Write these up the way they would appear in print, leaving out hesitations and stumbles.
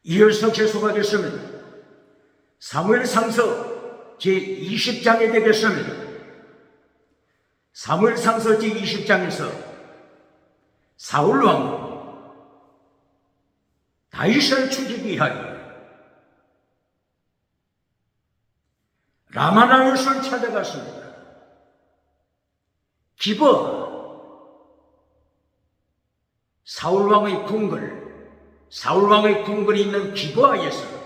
이어서 계속하겠습니다. 사무엘상서 제20장이 되겠습니다. 사무엘상서 제20장에서 사울왕 다윗을 죽이기 위하여 라마나요스를 찾아갔습니다. 기브아 사울왕의 궁궐이 있는 기브아에서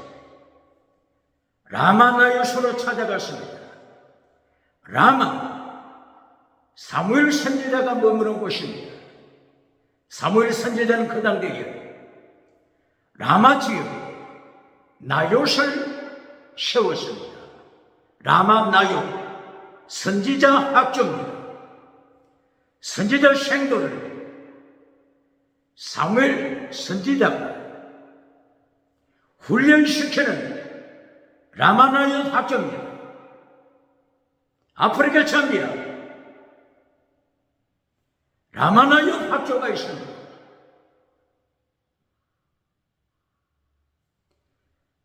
라마나요스로 찾아갔습니다. 라마 사무엘 선지자가 머무는 곳입니다. 사무엘 선지자는 그 당대에 라마 지역에 나요스를 세웠습니다. 라마 나요 선지자 학교입니다. 선지자 생도를 사무엘 선지자가 훈련시키는 라마나요 학교입니다. 아프리카 참비아 라마나요 학교가 있습니다.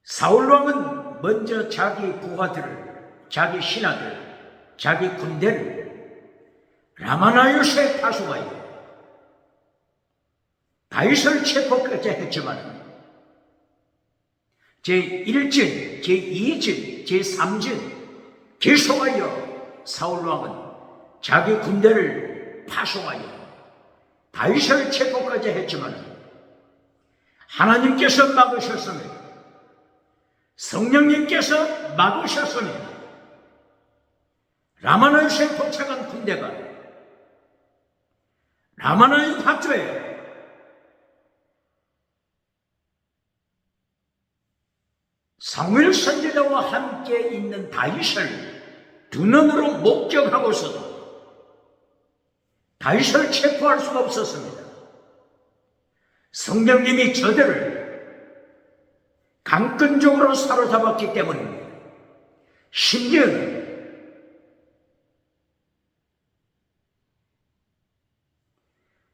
사울왕은 먼저 자기 부하들을, 자기 신하들, 자기 군대를 라마나요스에 파송하여 다윗을 체포까지 했지만 제1진, 제2진, 제3진 계속하여 사울왕은 자기 군대를 파송하여 다윗을 체포까지 했지만 하나님께서 막으셨습니다. 성령님께서 막으셨습니다. 라마나요스에 도착한 군대가 라마나요 학교에 사무엘 선지자와 함께 있는 다윗을 두 눈으로 목격하고서도 다윗을 체포할 수가 없었습니다. 성령님이 저들을 강권적으로 사로잡았기 때문입니다. 심지어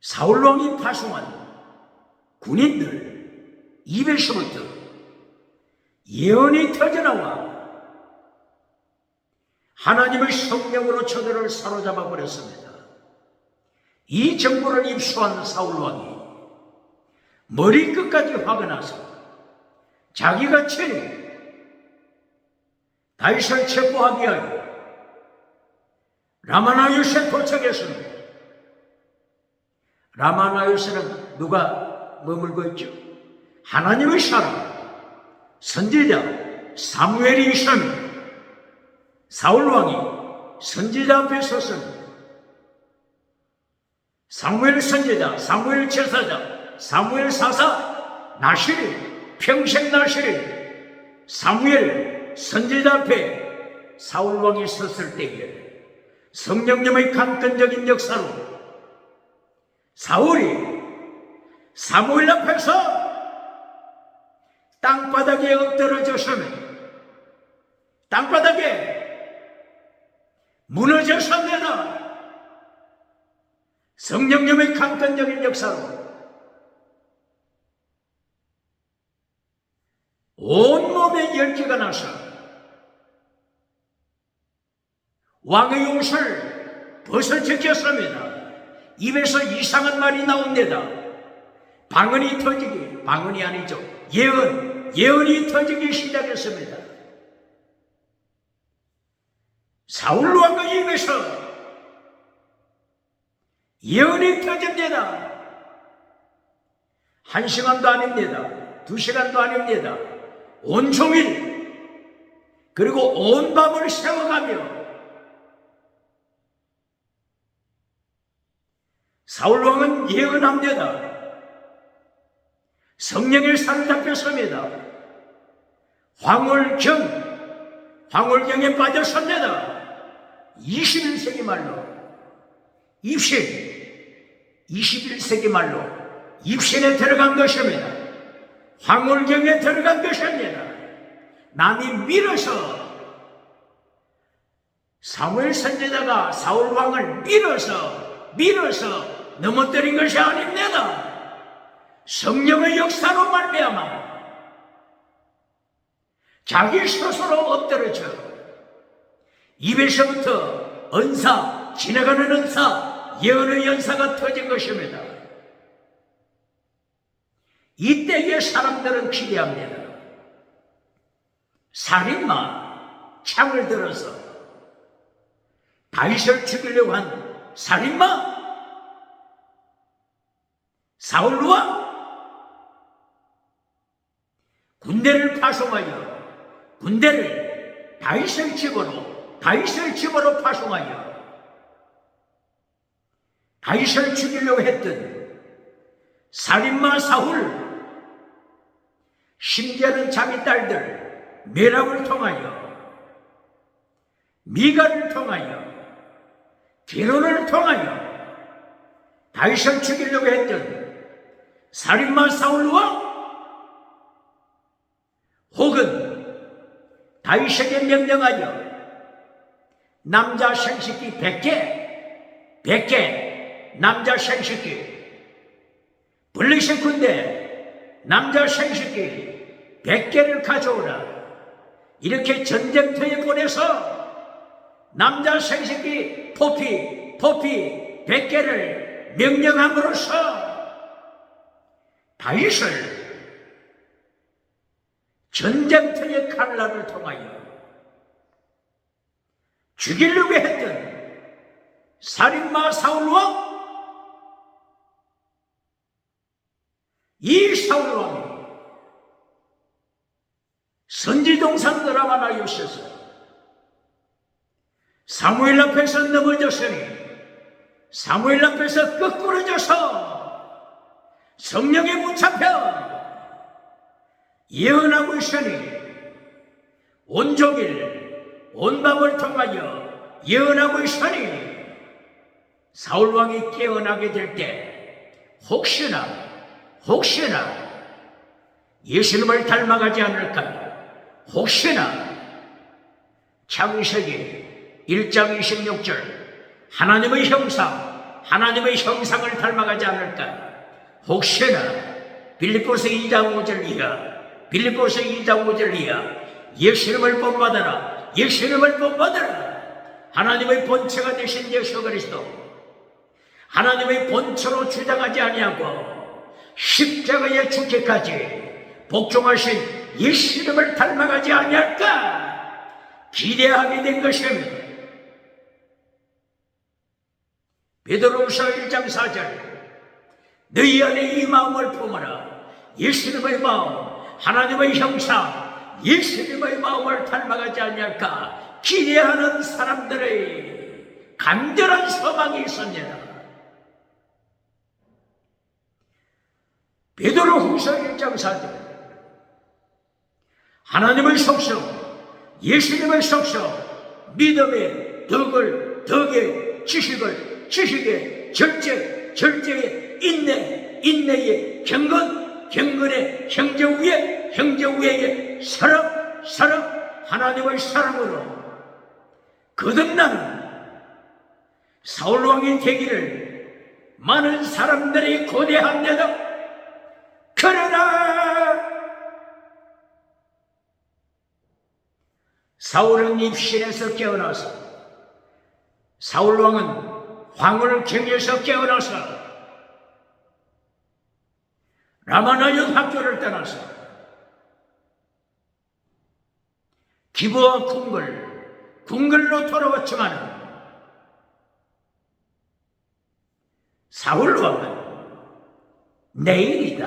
사울왕이 파송한 군인들 입에서부터 예언이 터져나와 하나님의 성령으로 저들을 사로잡아 버렸습니다. 이 정보를 입수한 사울왕이 머리끝까지 화가 나서 자기가 친히 다윗을 체포하기 위하여 라마나요스에 도착했습니다. 라마나요스는 누가 머물고 있죠? 하나님의 사람 선지자 사무엘이 있습니다. 사울왕이 선지자 앞에 섰습니다. 사무엘 선지자, 사무엘 제사장, 사무엘 사사, 나실이, 평생 나실이 사무엘 선지자 앞에 사울왕이 섰을 때에 성령님의 강권적인 역사로 사울이 사무엘 앞에서 땅바닥에 엎드러졌으며 땅바닥에 무너졌습니다. 성령님의 강권적인 역사로 온몸에 열기가 나서 왕의 옷을 벗어제꼈습니다. 입에서 이상한 말이 나옵니다. 방언이 터지기, 방언이 아니죠. 예언이 터지기 시작했습니다. 사울왕의 입에서 예언이 터집니다. 1시간도 아닙니다. 2시간도 아닙니다. 온종일 그리고 온 밤을 새워가며 사울왕은 예언합니다. 성령의 사로잡혔습니다. 황홀경에 빠졌습니다. 21세기 말로 입신, 21세기 말로 입신에 들어간 것입니다. 황홀경에 들어간 것입니다. 남이 밀어서 사무엘 선지자가 사울왕을 밀어서 넘어뜨린 것이 아닙니다. 성령의 역사로 말미암아 자기 스스로 엎드러져 입에서부터 은사, 지나가는 은사, 예언의 연사가 터진 것입니다. 이때의 사람들은 기대합니다. 살인마, 창을 들어서 다윗을 죽이려고 한 살인마 사울 왕, 군대를 파송하여 군대를 다윗의 집으로 파송하여 다윗을 죽이려고 했던 살인마 사울, 심지어는 자기 딸들 메랍을 통하여, 미가를 통하여, 디론을 통하여 다윗을 죽이려고 했던 살인마 사울과 혹은 다윗에게 명령하여 남자 생식기 100개 남자 생식기, 블레셋 군대 남자 생식기 100개를 가져오라, 이렇게 전쟁터에 보내서 남자 생식기 포피 100개를 명령함으로써 다윗을 전쟁터의 칼날을 통하여 죽이려고 했던 살인마 사울왕, 이 사울왕이 선지동산 드라마나 있어서 사무엘 앞에서 넘어졌으니 사무엘 앞에서 거꾸러져서 성령에 붙잡혀 예언하고 있으니 온종일 온 밤을 통하여 예언하고 있으니 사울왕이 깨어나게 될 때 혹시나 예수님을 닮아가지 않을까, 혹시나 창세기 1장 26절 하나님의 형상을 닮아가지 않을까, 혹시나 빌립보서 2장 5절 이하 예수님을 본받아라, 하나님의 본체가 되신 예수 그리스도, 하나님의 본체로 주장하지 아니하고 십자가에 죽기까지 복종하신 예수님을 닮아가지 아니할까 기대하게 된 것입니다. 베드로후서 1장 4절 너희 안에 이 마음을 품어라, 예수님의 마음, 하나님의 형상, 예수님의 마음을 닮아가지 아니할까 기대하는 사람들의 간절한 소망이 있습니다. 베드로후서 1장 4절 하나님의 속성, 예수님의 속성, 믿음의 덕의 지식의 절제의 인내의 경건의 형제우애의 사랑, 하나님의 사랑으로 거듭나는 사울왕이 되기를 많은 사람들이 고대합니다. 그러나 사울은 입신에서 깨어나서, 사울왕은 황홀경에서 깨어나서 라마나역 학교를 떠나서 기브와 궁궐로 돌아왔지만 사울왕은 내일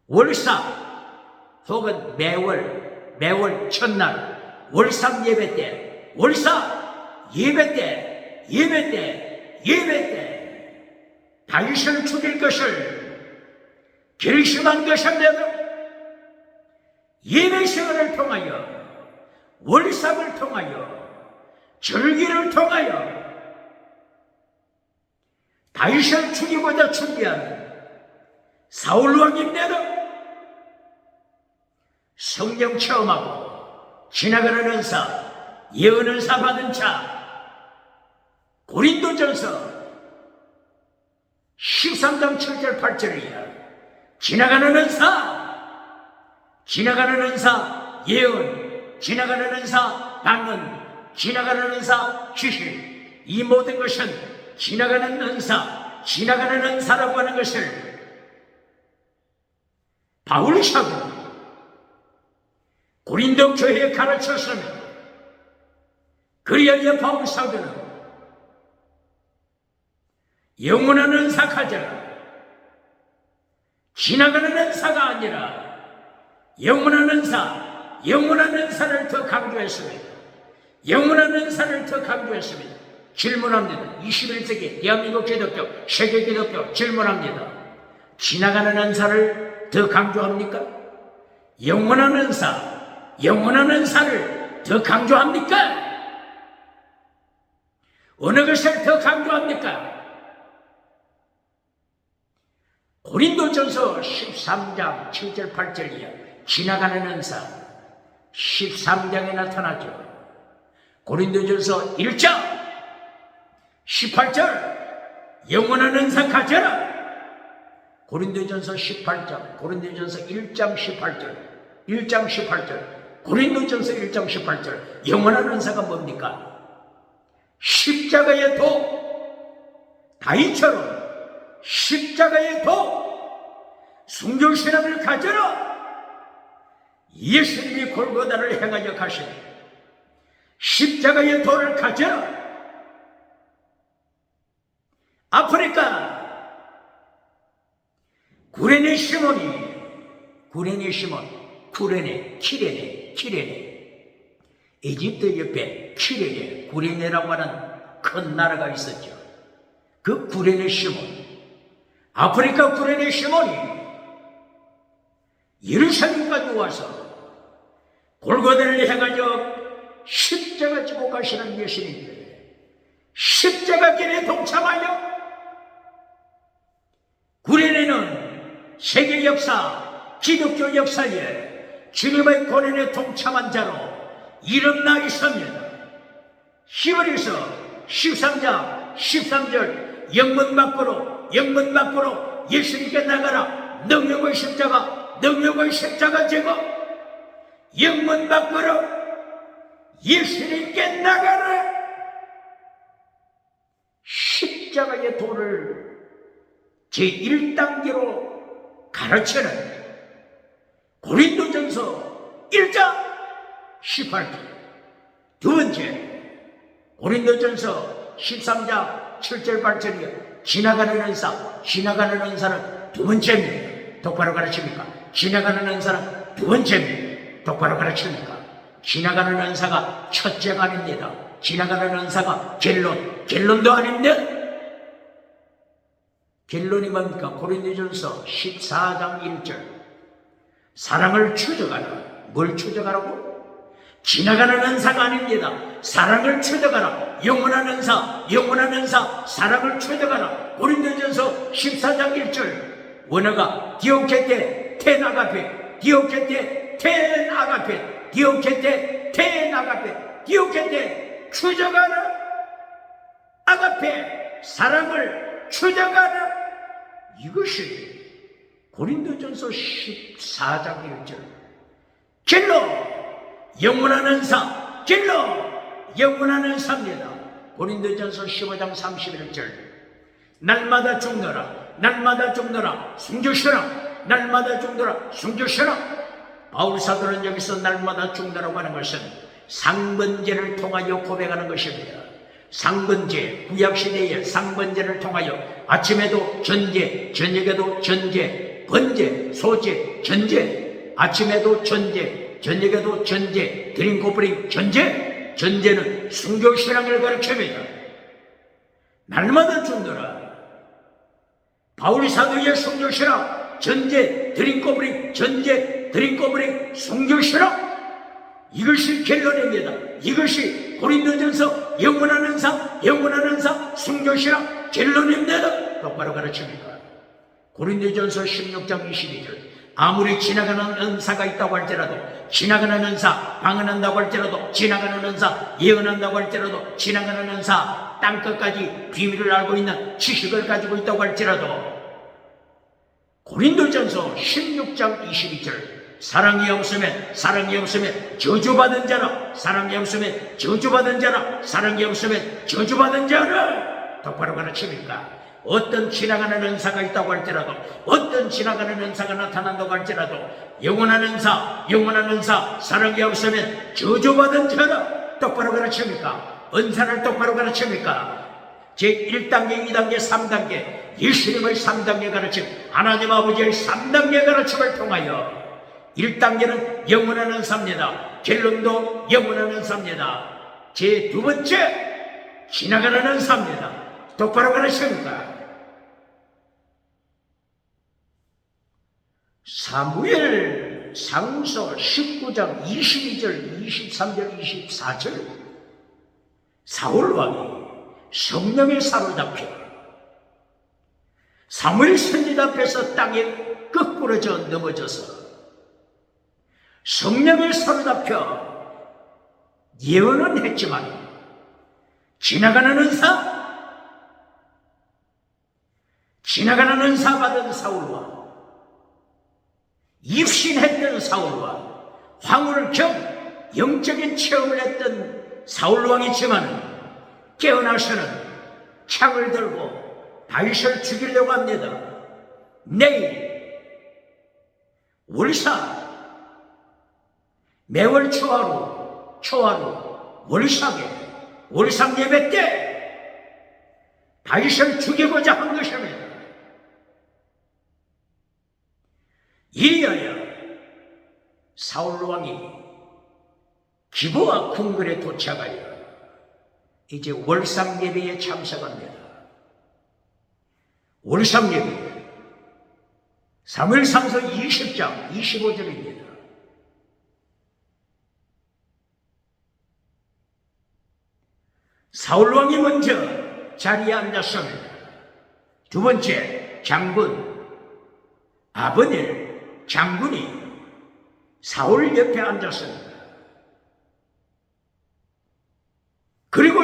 월사 혹은 매월 첫날 월삼 예배 때, 예배 때 다윗을 죽일 것을 결심한 것입니다. 예배 시간을 통하여, 월삼을 통하여, 절기를 통하여 다윗을 죽이고자 준비한 사울왕입니다. 성령 체험하고 지나가는 은사, 예언 은사 받은 자, 고린도전서 13장 7절 8절이야. 지나가는 은사, 지나가는 은사 예언, 지나가는 은사 방언, 지나가는 은사 지식, 이 모든 것은 지나가는 은사, 지나가는 은사라고 하는 것을 바울 사도는 고린도 교회에 가르쳤습니다. 그리하여 바울 사도는 영원한 은사 가져라, 지나가는 은사가 아니라 영원한 은사, 영원한 은사를 더 강조했습니다. 영원한 은사를 더 강조했습니다. 질문합니다. 21세기 대한민국 기독교, 세계 기독교 질문합니다. 지나가는 은사를 더 강조합니까? 영원한 은사, 영원한 은사를 더 강조합니까? 어느 것을 더 강조합니까? 고린도전서 13장 7절 8절이야. 지나가는 은사 13장에 나타나죠. 고린도전서 1장 18절 영원한 은사 가져라. 고린도전서 18장, 고린도전서 1장 18절, 1장 18절, 고린도전서 1장 18절. 영원한 은사가 뭡니까? 십자가의 도, 다윗처럼 십자가의 도, 순교신앙을 가져라. 예수님이 골고다를 행하여 가신 십자가의 도를 가져라. 아프리카 구레네 시몬이, 구레네 시몬, 구레네, 키레네, 에집트 옆에 키레네, 구레네라고 하는 큰 나라가 있었죠. 그 구레네 시몬, 아프리카 구레네 시몬이 예루살렘까지 와서 골고다를 해가지고 십자가 지고 가시는 예수님께 십자가길에 동참하여 구레네는 세계 역사, 기독교 역사에 주님의 고난에 동참한 자로 이름나 있습니다. 히브리서 13장 13절 영문 밖으로 예수님께 나가라. 능력의 십자가 제거. 영문 밖으로 예수님께 나가라. 십자가의 도를 제1단계로 가르치는 고린도전서 1장 18절. 두 번째, 고린도전서 13장 7절 8절이요. 지나가는 은사는 두 번째입니다. 똑바로 가르칩니까? 지나가는 은사는 두 번째입니다. 똑바로 가르칩니까? 지나가는 은사가 첫째가 아닙니다. 지나가는 은사가 결론도 아닙니다. 결론이 뭡니까? 고린도전서 14장 1절. 사랑을 추적하라. 뭘 추적하라고? 지나가는 은사가 아닙니다. 사랑을 추적하라. 영원한 은사, 사랑을 추적하라. 고린도전서 14장 1절. 원어가 디오케테 텐 아가페, 디오케테 텐 아가페, 디오케테 텐 아가페, 디오케테 추적하라. 아가페 사랑을 추적하라. 이것이 고린도전서 14장 1절. 길로 영원한 은사, 길로 영원한 은사입니다. 고린도전서 15장 31절. 날마다 죽노라 숨겨쉬라. 날마다 죽노라 숨겨쉬라. 바울 사도는 여기서 날마다 죽노라고 하는 것은 상번제를 통하여 고백하는 것입니다. 상번제, 구약시대의 상번제를 통하여 아침에도 전제, 저녁에도 전제, 번제, 소제, 전제, 아침에도 전제, 저녁에도 전제, 드림 코프링 전제. 전제는 순교신앙을 가르칩니다. 날마다 죽노라. 바울 사도의 순교신앙, 전제, 드림 코프링, 전제, 드림 코프링, 순교신앙. 이것이 결론입니다. 이것이 고린도전서 영원한 은사, 순교신앙 결론입니다. 똑바로 가르칩니까? 고린도전서 16장 22절. 아무리 지나가는 은사가 있다고 할지라도, 지나가는 은사 방언한다고 할지라도, 지나가는 은사 예언한다고 할지라도, 지나가는 은사 땅끝까지 비밀을 알고 있는 지식을 가지고 있다고 할지라도, 고린도전서 16장 22절 사랑이 없으면 저주받은 자라. 사랑이 없으면 저주받은 자라. 사랑이 없으면 저주받은 자라. 똑바로 가르칩니까? 어떤 지나가는 은사가 있다고 할지라도, 어떤 지나가는 은사가 나타난다고 할지라도, 영원한 은사, 사랑이 없으면 저주받은 자라. 똑바로 가르칩니까? 은사를 똑바로 가르칩니까? 제1단계, 2단계, 3단계, 예수님의 3단계 가르침, 하나님 아버지의 3단계 가르침을 통하여 1단계는 영원한 은사입니다. 결론도 영원한 은사입니다. 제 두 번째, 지나가는 은사입니다. 똑바로 가르칩니까? 사무엘 상서 19장 22절, 23절, 24절. 사울왕이 성령에 사로잡혀 사무엘 선지자 앞에서 땅에 거꾸러져 넘어져서 성령에 사로잡혀 예언은 했지만 지나가는 은사 받은 사울과 입신했던 사울과 황홀경 영적인 체험을 했던 사울왕이지만 깨어나서는 창을 들고 다윗을 죽이려고 합니다. 내일 월사 매월 초하루 월삭에 월삭 예배 때 다윗을 죽이고자 한 것입니다. 이리하여 사울왕이 기브와 궁궐에 도착하여 이제 월삭 예배에 참석합니다. 월삭 예배 사무엘상서 20장 25절입니다. 사울왕이 먼저 자리에 앉았습니다. 두 번째 장군 아브넬 장군이 사울 옆에 앉았습니다. 그리고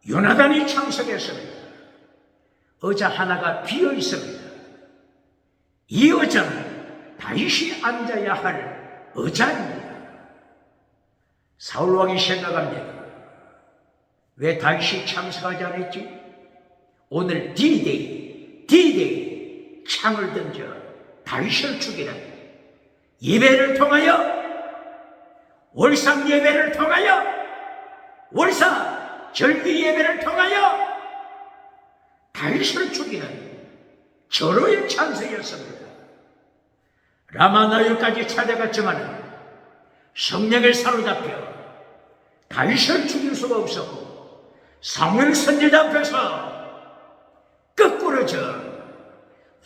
요나단이 참석했습니다. 의자 하나가 비어 있습니다. 이 의자는 다윗이 앉아야 할 의자입니다. 사울왕이 생각합니다. 왜 다윗이 참석하지 않았지? 오늘 D-Day 창을 던져 다윗을 죽이는 예배를 통하여, 월삭 예배를 통하여, 월삭 절기 예배를 통하여 다윗을 죽이는 절호의 찬스였습니다. 라마나요까지 찾아갔지만 성령을 사로잡혀 다윗을 죽일 수가 없었고, 사무엘 선지자 앞에서 거꾸러져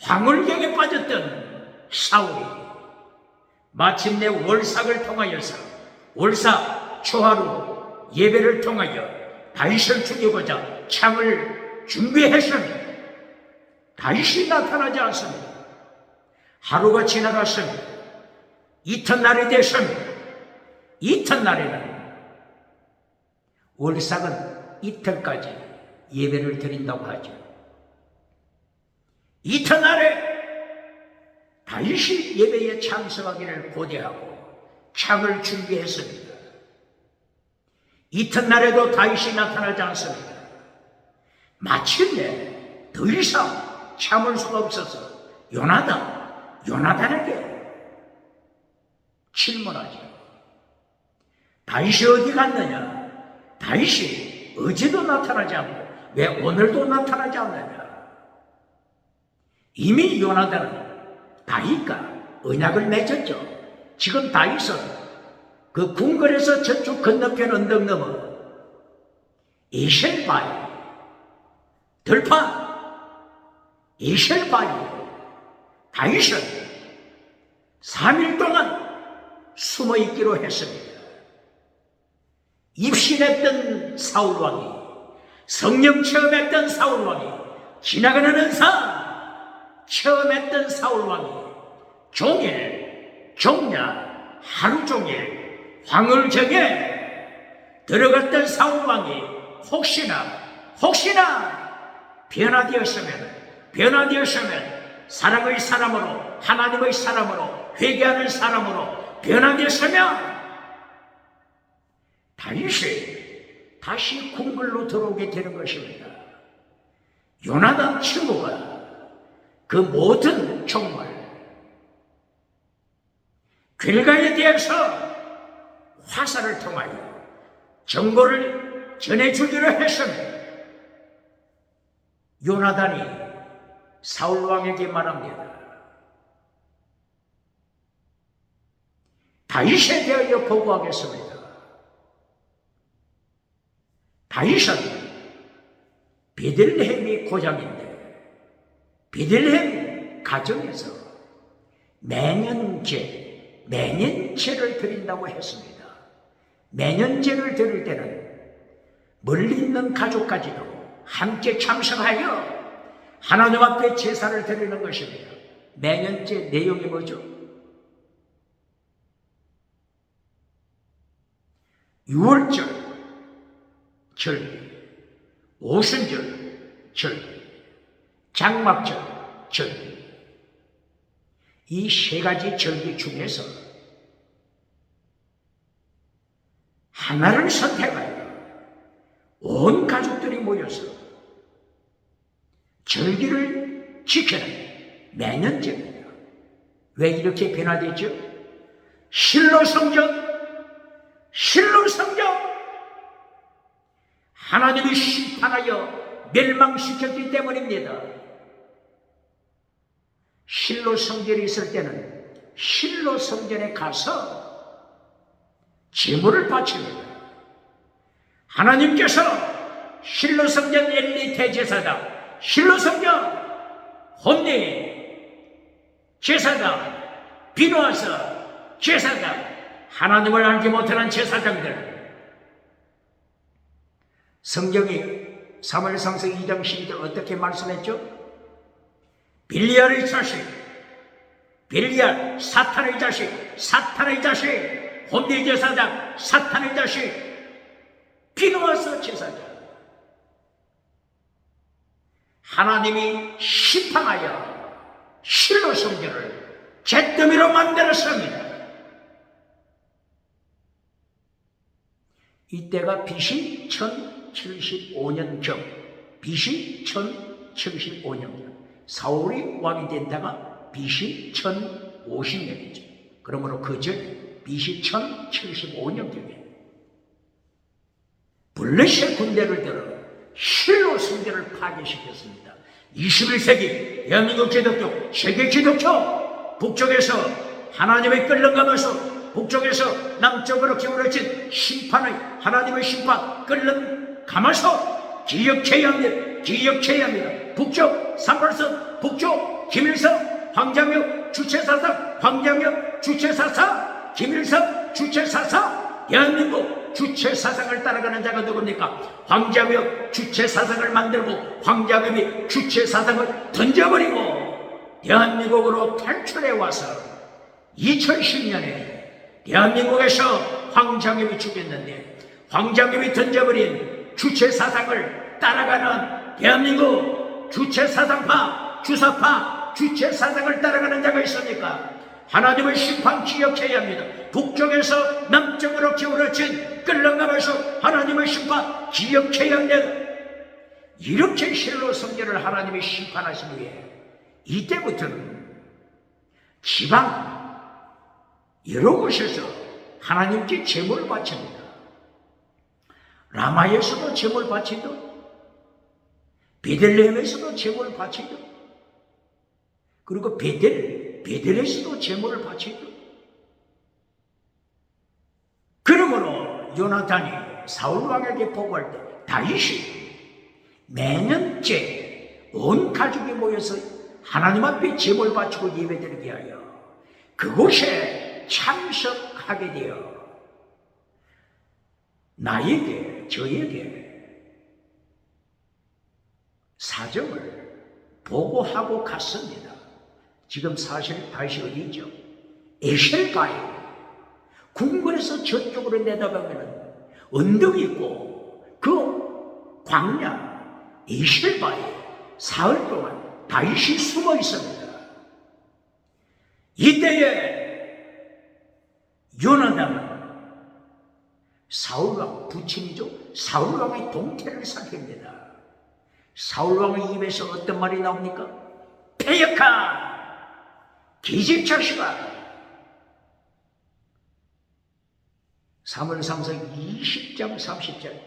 황홀경에 빠졌던 사울이 마침내 월삭을 통하여서 월삭 초하루 예배를 통하여 다윗을 죽이고자 창을 준비했습니다. 다윗이 나타나지 않습니다. 하루가 지나갔습니다. 이튿날이 됐습니다. 이튿날에는 월삭은 이틀까지 예배를 드린다고 하죠. 이튿날에 다윗이 예배에 참석하기를 고대하고 창을 준비했습니다. 이튿날에도 다윗이 나타나지 않습니다. 마침내 더 이상 참을 수가 없어서 요나단에게 질문하죠. 다윗이 어디 갔느냐? 다윗이 어제도 나타나지 않고 왜 오늘도 나타나지 않느냐? 이미 요나단은 다윗과 언약을 맺었죠. 지금 다윗은 그 궁궐에서 저쪽 건너편 언덕 넘어 에셀바이 들판 에셀바이 다윗은 3일 동안 숨어 있기로 했습니다. 입신했던 사울왕이, 성령 체험했던 사울왕이, 지나가는 은사 체험했던 사울왕이 종일 종야 하루 종일 황홀경에 들어갔던 사울왕이 혹시나 변화되었으면 사랑의 사람으로, 하나님의 사람으로, 회개하는 사람으로 변화됐으면 다시 궁궐로 들어오게 되는 것입니다. 요나단 친구가 그 모든 정말 결과에 대해서 화살을 통하여 정보를 전해주기로 했으면 요나단이 사울 왕에게 말합니다. 다윗에 대하여 보고하겠습니다. 다윗은 베들레헴이 고장인데 베들레헴 가정에서 매년제를 드린다고 했습니다. 매년제를 드릴 때는 멀리 있는 가족까지도 함께 참석하여 하나님 앞에 제사를 드리는 것입니다. 매년제 내용이 뭐죠? 유월절 절기, 오순절 절기, 장막절 절기, 이 세 가지 절기 중에서 하나를 선택하여 온 가족들이 모여서 절기를 지키는 매년제입니다. 왜 이렇게 변화됐죠? 실로 성전 하나님이 심판하여 멸망시켰기 때문입니다. 실로 성전이 있을 때는 실로 성전에 가서 제물을 바칩니다. 하나님께서 실로 성전 엘리 대제사장, 실로 성전 홈리 제사장, 비누아서 제사장, 하나님을 알지 못하는 제사장들, 성경이 사무엘상서 2장 12절 어떻게 말씀했죠? 빌리알의 자식, 빌리알 사탄의 자식, 사탄의 자식, 홈리 제사장 사탄의 자식, 비누아서 제사장. 하나님이 심판하여 실로 성전을 잿더미로 만들었습니다. 이때가 BC 1075년경, BC 1075년경, 사울이 왕이 된 데가 BC 1050년이죠. 그러므로 그 전 BC 1075년경에 블레셋 군대를 들어 실로 성전을 파괴시켰습니다. 21세기 대한민국 기독교, 세계 기독교, 북쪽에서 하나님의 끌렁가면서 북쪽에서 남쪽으로 기울어진 심판의 하나님의 심판 끌렁감아서 기억해야 합니다. 북쪽 38선, 북쪽 김일성 황장엽 주체사상, 황장엽 주체사상, 김일성 주체사상, 대한민국 주체사상을 따라가는 자가 누굽니까? 황장엽 주체사상을 만들고 황장엽이 주체사상을 던져버리고 대한민국으로 탈출해 와서 2010년에 대한민국에서 황장엽이 죽였는데 황장엽이 던져버린 주체사상을 따라가는 대한민국 주체사상파, 주사파, 주체사상을 따라가는 자가 있습니까? 하나님의 심판 기억해야 합니다. 북쪽에서 남쪽으로 기울어진 끌렁감에서 하나님의 심판 기억해야 합니다. 이렇게 실로 성전을 하나님이 심판하신 후에 이때부터는 지방 여러 곳에서 하나님께 제물을 바칩니다. 라마에서도 제물 바치고 베들레헴에서도 제물을 바치고 그리고 베델에서도 제물을 바치고 그러므로 요나단이 사울 왕에게 보고할 때 다윗이 매년째 온 가족이 모여서 하나님 앞에 제물 바치고 예배드리게 하여 그곳에 참석하게 되어 나에게, 저에게 사정을 보고하고 갔습니다. 지금 사실 다윗이 어디 있죠? 에셀가에 궁궐에서 저쪽으로 내다보면 언덕이 있고 그 광야 에셀바에 사흘 동안 다윗이 숨어 있습니다. 이때에 요나단은 사울왕 부친이죠. 사울왕의 동태를 살핍니다. 사울왕의 입에서 어떤 말이 나옵니까? 패역한 기집자식아. 사무엘상서 20장 30절.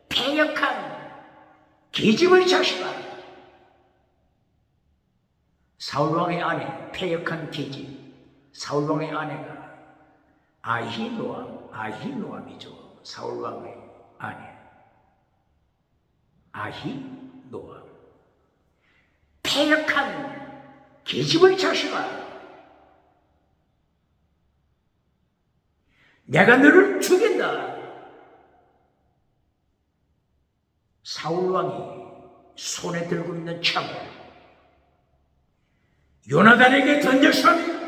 패역한 기집의 자식아. 사울왕의 아내, 패역한 기집. 사울왕의 아내가 아히노암이죠. 사울왕의 아내 아히노암. 패역한 계집의 자식아, 내가 너를 죽인다. 사울왕이 손에 들고 있는 창을 요나단에게 던졌으니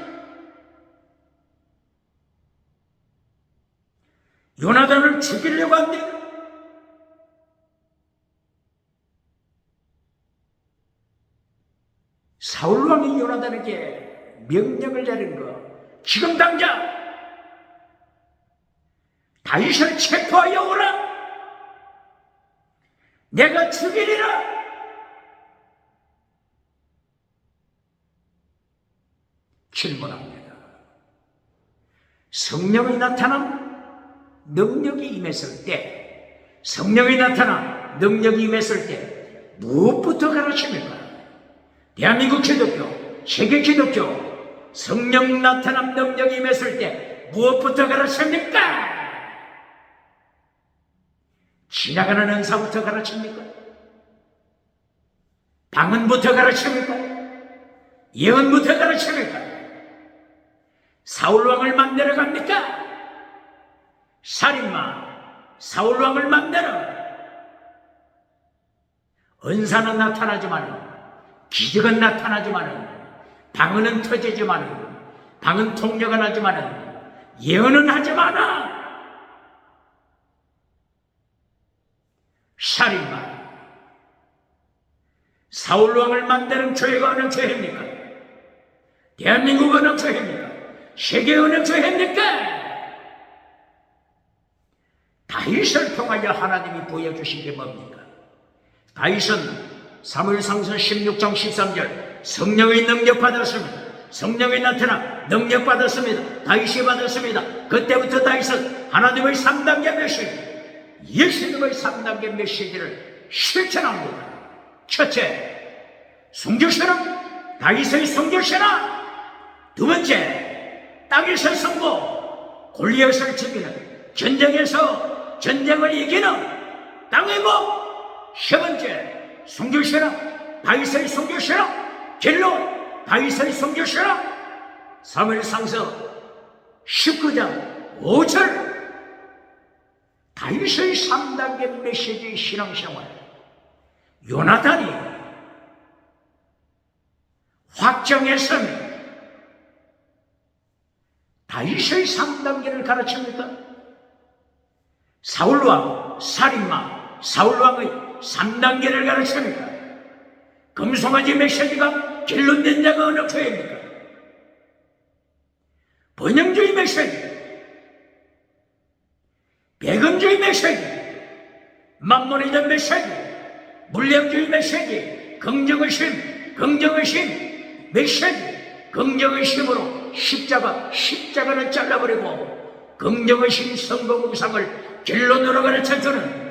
요나단을 죽이려고 한대. 사울왕이 요나단에게 명령을 내린 거, 지금 당장 다윗을 체포하여 오라. 내가 죽이리라. 질문합니다. 성령이 나타남, 능력이 임했을 때, 성령이 나타나 능력이 임했을 때 무엇부터 가르칩니까? 대한민국 기독교, 세계 기독교, 성령 나타남 능력이 임했을 때 무엇부터 가르칩니까? 지나가는 은사부터 가르칩니까? 방언부터 가르칩니까? 예언부터 가르칩니까? 사울왕을 만나러 갑니까? 살인마 사울왕을 만나러. 은사는 나타나지만, 기적은 나타나지만, 방언은 터지지만, 방언 통역은 하지만, 예언은 하지만, 살인마 사울왕을 만드는 교회가 어느 교회입니까? 대한민국 어느 교회입니까? 세계 어느 교회입니까? 다윗을 통하여 하나님이 보여주신 게 뭡니까? 다윗은 사무엘상서 16장 13절 성령의 능력 받았습니다. 성령이 나타나 능력 받았습니다. 다윗이 받았습니다. 그때부터 다윗은 하나님의 3단계 메시지, 예수님의 3단계 메시지를 실천합니다. 첫째, 순교신앙, 다윗의 순교신앙. 두 번째, 땅에서 승부, 골리앗을 죽이는, 전쟁에서 전쟁을 이기는 땅의 복. 세 번째, 순교신앙, 다윗의 순교신앙, 결론, 다윗의 순교신앙. 사무엘상서 19장 5절, 다윗의 3단계 메시지 신앙생활. 요나단이 확정했습니다. 다윗의 3단계를 가르칩니까? 사울왕, 살인마, 사울왕의 3단계를 가르칩니까? 금송아지 메시지가 결론된 자가 어느 교회입니까? 번영주의 메시지, 배금주의 메시지, 만몬이던 메시지, 물량주의 메시지, 긍정의심 메시지, 긍정의심으로 십자가는 잘라버리고 긍정의심 성공상을 결론으로 가르쳐주는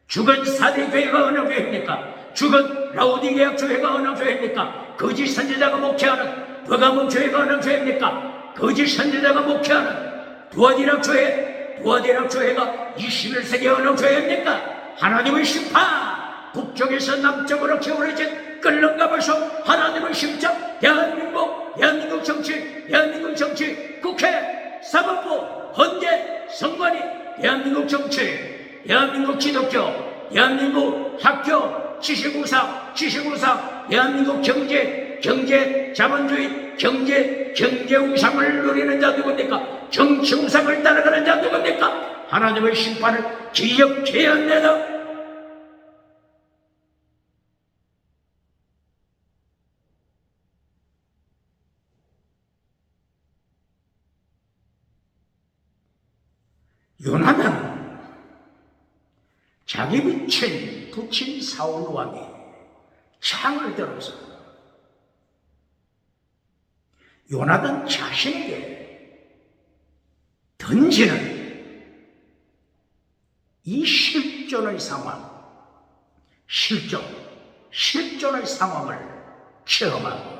죽은 사대교회가 어느 교회입니까? 죽은 라오디게아 교회가 어느 교회입니까? 거짓 선지자가 목회하는 버가모 교회가 어느 교회입니까? 거짓 선지자가 목회하는 두아디라 교회가 21세기 어느 교회입니까? 하나님의 심판, 북쪽에서 남쪽으로 기울어진 끓는가버서 하나님의 심장, 대한민국 정치, 국회, 사법부, 헌재, 선관위, 대한민국 정치, 대한민국 기독교, 대한민국 학교, 지식우상, 대한민국 경제, 자본주의, 경제 우상을 누리는 자 누굽니까? 정치 우상을 따라가는 자 누굽니까? 하나님의 심판을 기억해야 한다. 요나단은 자기 부친 사울 왕이 창을 들어서 요나단 자신에게 던지는 이 실존의 상황, 실존의 상황을 체험하고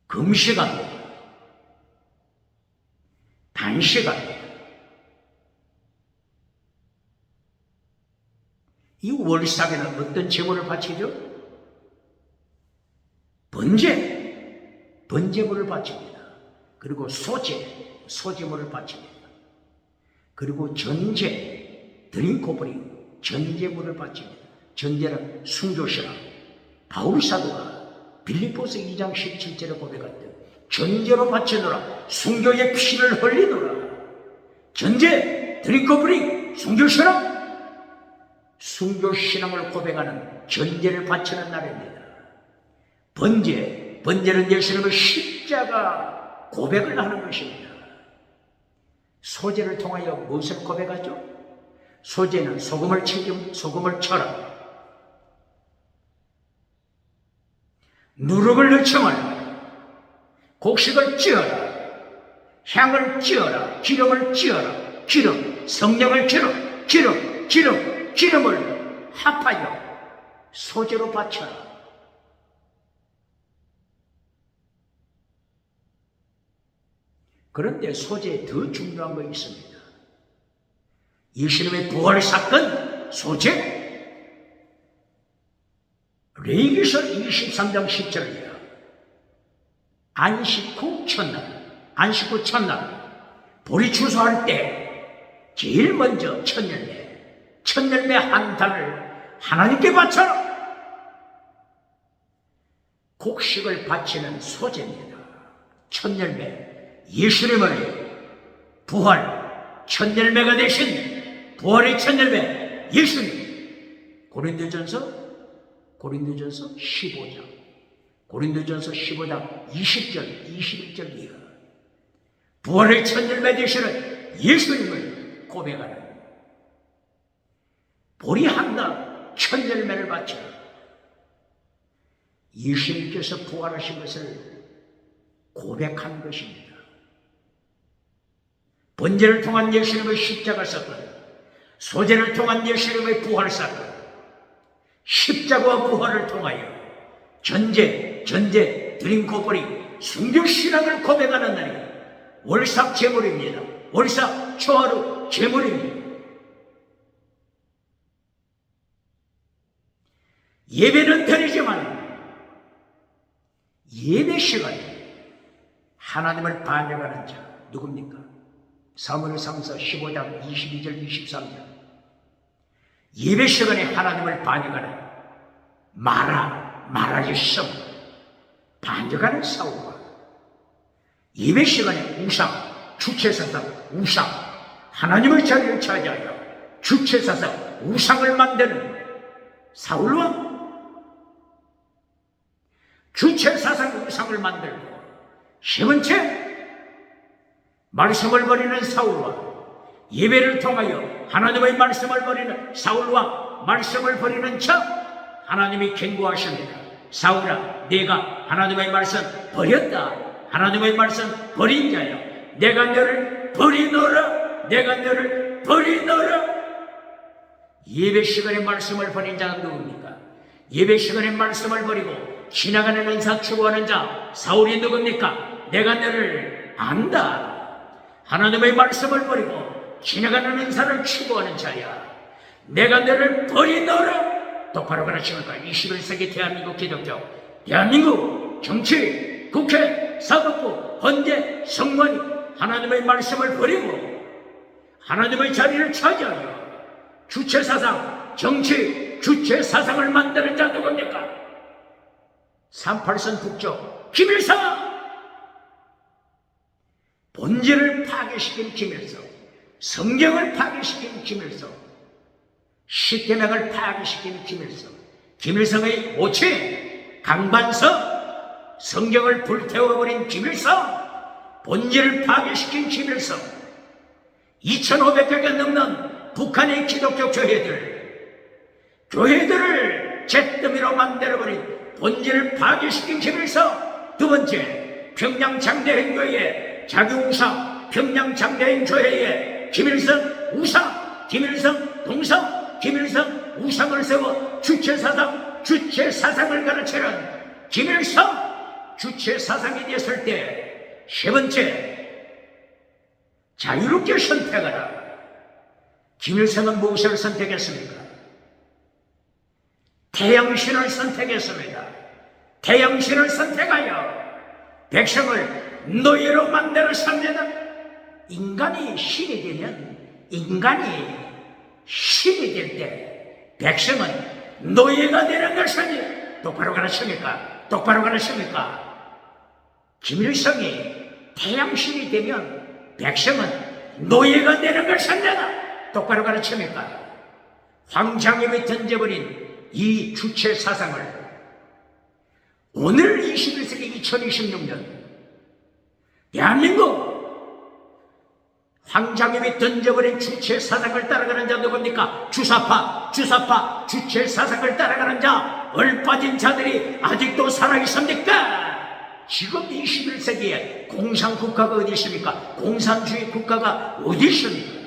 금식합니다. 단식합니다. 이 월삭에는 어떤 제물을 바치죠? 번제물을 바칩니다. 그리고 소제물을 바칩니다. 그리고 전제, 드링코브링, 전제물을 바칩니다. 전제는 순교시라. 바울 사도가 빌립보서 2장 17절에 고백했듯 전제로 바치노라. 순교의 피를 흘리노라. 전제, 드링코브링, 순교시라. 순교신앙을 고백하는 전제를 바치는 날입니다. 번제는 예수님의 십자가 고백을 하는 것입니다. 소제를 통하여 무엇을 고백하죠? 소제는 소금을 쳐라. 누룩을 넣지 말라. 곡식을 찌어라. 향을 찌어라. 기름을 찌어라. 성령을 기름을 합하여 소제로 바쳐라. 그런데 소제에 더 중요한 거 있습니다. 예수님의 부활 사건, 소제. 레위기서 23장 10절이에요. 안식 후 첫날, 보리 추수할 때 제일 먼저 첫열매 한 달을 하나님께 바쳐라. 곡식을 바치는 소제입니다. 첫열매. 예수님의 부활, 첫열매가 되신 부활의 첫열매 예수님. 고린도전서 15장 20절 21절 이하 부활의 첫열매 되시는 예수님을 고백하는 보리 한날 첫열매를 바쳐 예수님께서 부활하신 것을 고백한 것입니다. 번제를 통한 예수님의 십자가 사건, 소제를 통한 예수님의 부활 사건, 십자가와 부활을 통하여 전제, 드림코브링, 순교신앙을 고백하는 날이 월삭 제물입니다. 월삭 초하루 제물입니다. 예배는 드리지만 예배 시간에 하나님을 반역하는 자 누굽니까? 사무엘상서 15장 22절 23절. 예배 시간에 하나님을 반역하는 마라리성 반역하는 사울과 예배 시간에 주체사상 우상 하나님의 자리를 차지하여 주체사상 우상을 만드는 사울과 주체사상 우상을 만들고 세 번째 말씀을 버리는 사울과 예배를 통하여 하나님의 말씀을 버리는 사울과 말씀을 버리는 자 하나님이 경고하십니다. 사울아, 내가 하나님의 말씀 버렸다. 하나님의 말씀 버린 자야. 내가 너를 버리노라. 예배 시간에 말씀을 버린 자가 누굽니까? 예배 시간에 말씀을 버리고 지나가는 은사 추구하는 자 사울이 누굽니까? 내가 너를 안다. 하나님의 말씀을 버리고 지나가는 은사를 추구하는 자야. 내가 너를 버리노라. 똑바로 가르치니까 21세기 대한민국 기독교, 대한민국 정치, 국회, 사법부, 헌재, 성관이 하나님의 말씀을 버리고 하나님의 자리를 차지하여 주체사상, 정치, 주체사상을 만드는 자 누굽니까? 38선 북쪽 김일성. 본질을 파괴시킨 김일성, 성경을 파괴시킨 김일성, 십계명을 파괴시킨 김일성, 김일성의 모친 강반석, 성경을 불태워버린 김일성, 본질을 파괴시킨 김일성, 2,500개가 넘는 북한의 기독교 교회들을 잿더미로 만들어버린 본질을 파괴시킨 김일성. 두 번째, 평양 장대행 교회에 자기 우상, 평양 장대행 교회에 김일성 우상, 김일성 동상, 김일성 우상을 세워 주체사상을 가르치는 김일성 주체사상이 됐을 때, 세 번째, 자유롭게 선택하라. 김일성은 무엇을 선택했습니까? 태양신을 선택했습니다. 태양신을 선택하여 백성을 노예로 만들었습니다. 인간이 신이 되면, 인간이 신이 될 때 백성은 노예가 되는 것이니 똑바로 가르칩니까? 똑바로 가르칩니까? 김일성이 태양신이 되면 백성은 노예가 되는 것입니다. 똑바로 가르칩니까? 황장엽이 던져버린 이 주체 사상을 오늘 21세기 2026년 대한민국 황장엽이 던져버린 주체 사상을 따라가는 자 누굽니까? 주사파, 주체 사상을 따라가는 자, 얼빠진 자들이 아직도 살아있습니까? 지금 21세기에 공산국가가 어디 있습니까? 공산주의 국가가 어디 있습니까?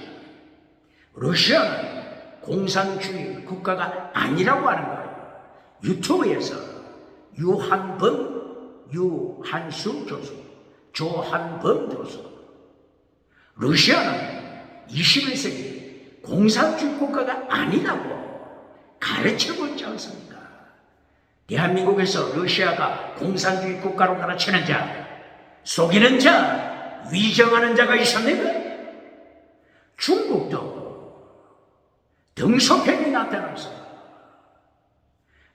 러시아는 공산주의 국가가 아니라고 하는 거예요. 유튜브에서 유한수 교수, 조한범 교수, 러시아는 21세기 공산주의 국가가 아니라고 가르치고 있지 않습니까? 대한민국에서 러시아가 공산주의 국가로 가르치는 자, 속이는 자, 위정하는 자가 있습니까? 중국도 등소평이 나타나서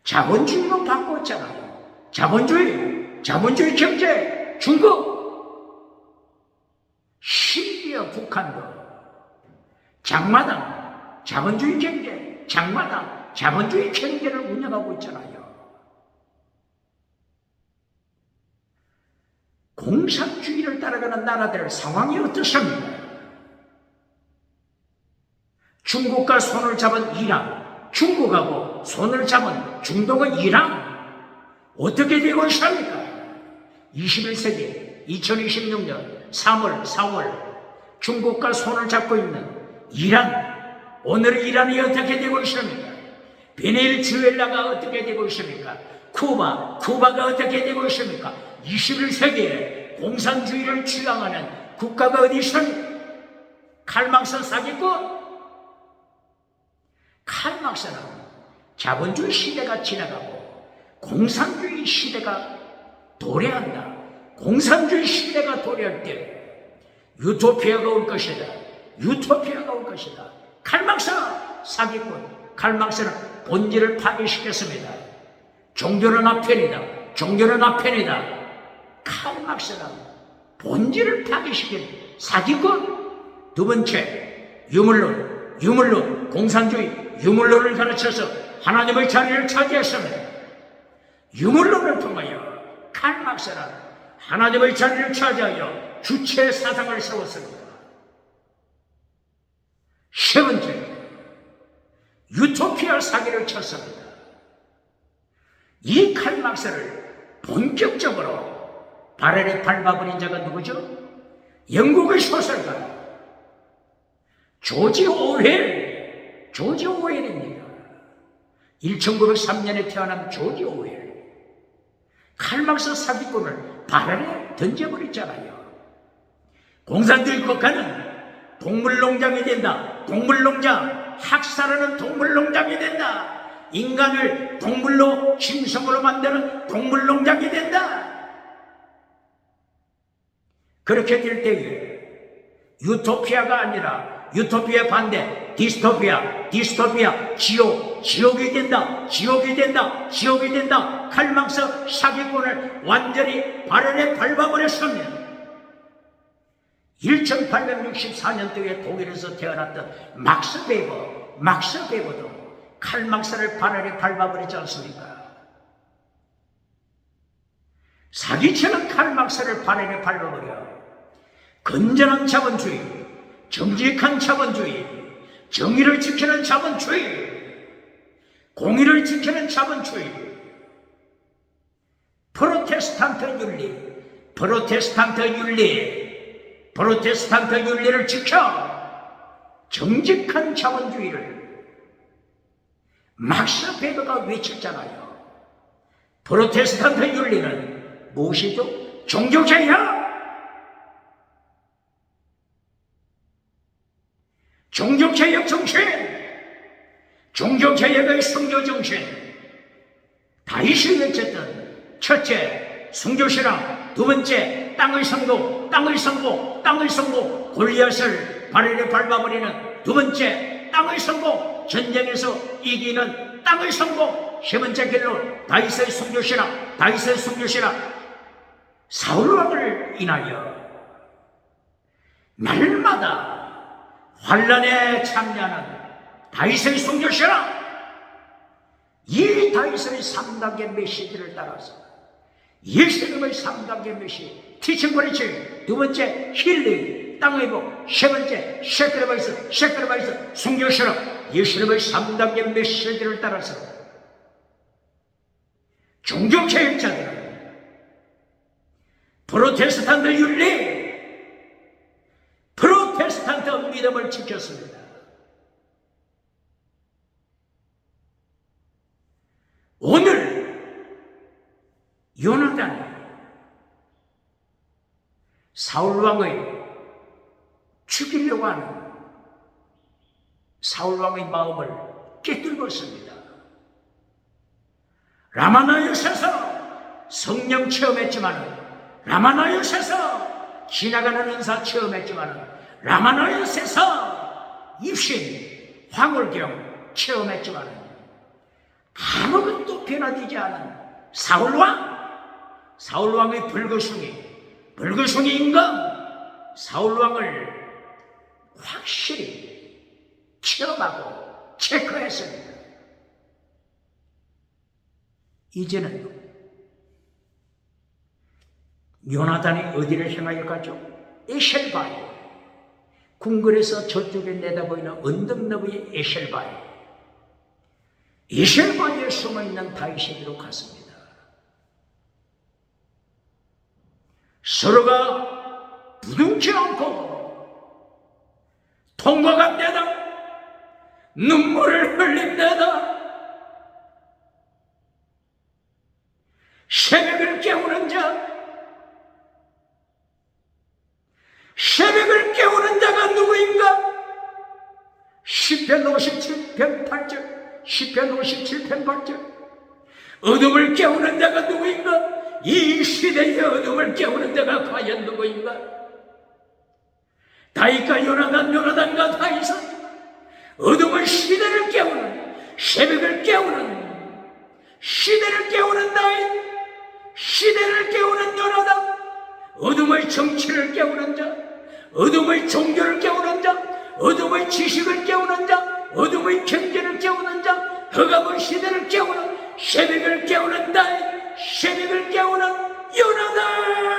자본주의로 바꿨잖아요. 자본주의 경제, 중국, 심지어 북한도 장마당 자본주의 경제, 장마당 자본주의 경제를 운영하고 있잖아요. 공산주의를 따라가는 나라들 상황이 어떻습니까? 중국과 손을 잡은 이란, 중국하고 손을 잡은 중동의 이란, 어떻게 되고 있습니까? 21세기 2026년 3월, 4월 중국과 손을 잡고 있는 이란, 오늘 이란이 어떻게 되고 있습니까? 베네수엘라가 어떻게 되고 있습니까? 쿠바가 어떻게 되고 있습니까? 21세기에 공산주의를 주장하는 국가가 어디 있습니까? 칼막스 사기꾼. 칼막스는 자본주의 시대가 지나가고 공산주의 시대가 도래한다. 공산주의 시대가 도래할 때 유토피아가 올 것이다. 유토피아가 올 것이다. 칼막스 사기꾼. 칼막스는 본질을 파괴시켰습니다. 종교는 아편이다. 종교는 아편이다. 칼막스는 본질을 파괴시킨 사기꾼. 두 번째, 유물론, 공산주의 유물론을 가르쳐서 하나님의 자리를 차지했습니다. 유물론을 통하여 칼막스는 하나님의 자리를 차지하여 주체 사상을 세웠습니다. 세 번째, 유토피아 사기를 쳤습니다. 이 칼막스를 본격적으로 발해를 밟아버린 자가 누구죠? 영국의 소설가 조지 오웰입니다. 1903년에 태어난 조지 오웰. 칼막스 사기꾼을 발해에 던져버렸잖아요. 공산주의 국가는 동물농장이 된다. 동물농장, 학살하는 동물농장이 된다. 인간을 동물로, 짐승으로 만드는 동물농장이 된다. 그렇게 될 때에 유토피아가 아니라 유토피아 반대, 디스토피아, 지옥이 된다. 칼막스 사기꾼을 완전히 발현에 밟아버렸습니다. 1864년도에 독일에서 태어났던 막스 베버도 칼막스를 발현에 밟아버리지 않습니까? 사기치는 칼막스를 발현에 밟아버려 건전한 자본주의, 정직한 자본주의, 정의를 지키는 자본주의, 공의를 지키는 자본주의, 프로테스탄트 윤리를 지켜 정직한 자본주의를 막스 베버가 외쳤잖아요. 프로테스탄트 윤리는 무엇이죠? 종교개혁! 종교개혁 정신! 종교개혁의 성교정신! 다윗이 외쳤던 첫째, 성교신앙, 두 번째, 땅의 성도, 골리앗을 발에 밟아버리는 두 번째, 땅의 성도, 전쟁에서 이기는 땅의 성도, 세 번째 길로 다윗의 성교신앙, 사울왕을 인하여 날마다 환란에 참여하는 다윗의 성교신앙, 이 다윗의 3단계 메시지를 따라서 예수님의 3단계 메시지, 티칭 프리칭, 두 번째 힐링, 땅의 복, 세 번째 세크리파이스, 순교신앙, 예수님의 3단계 메시지를 따라서 종교개혁자들은 프로테스탄트 윤리, 프로테스탄트 믿음을 지켰습니다. 오늘 요나단이 사울왕을 죽이려고 하는 사울왕의 마음을 깨뜨렸습니다. 라마나요에서 성령 체험했지만, 라마나요에서 지나가는 은사 체험했지만, 라마나요에서 입신, 황홀경 체험했지만 아무것도 변화되지 않은 사울왕의 불거숭이 임금, 사울왕을 확실히 체험하고 체크했습니다. 이제는 요나단이 어디를 향하여 가죠? 에셀바이, 궁궐에서 저쪽에 내다보이는 언덕 너비의 에셀바이에 숨어있는 다윗에게로 갔습니다. 서로가 부둥지 않고 통과갑니다. 눈물을 흘립니다. 새벽을 깨우는 자가 누구인가? 시편 57편 8절 어둠을 깨우는 자가 누구인가? 이 시대의 어둠을 깨우는 자가 과연 누구인가? 다윗과 요나단과 다윗은 어둠의 시대를 깨우는, 새벽을 깨우는, 시대를 깨우는 다윗, 시대를 깨우는 요나단, 어둠의 정치를 깨우는 자, 어둠의 종교를 깨우는 자, 어둠의 지식을 깨우는 자, 어둠의 경제를 깨우는 자, 흑암의 시대를 깨우는, 새벽을 깨우는 다윗, 새벽을 깨우는 요나단.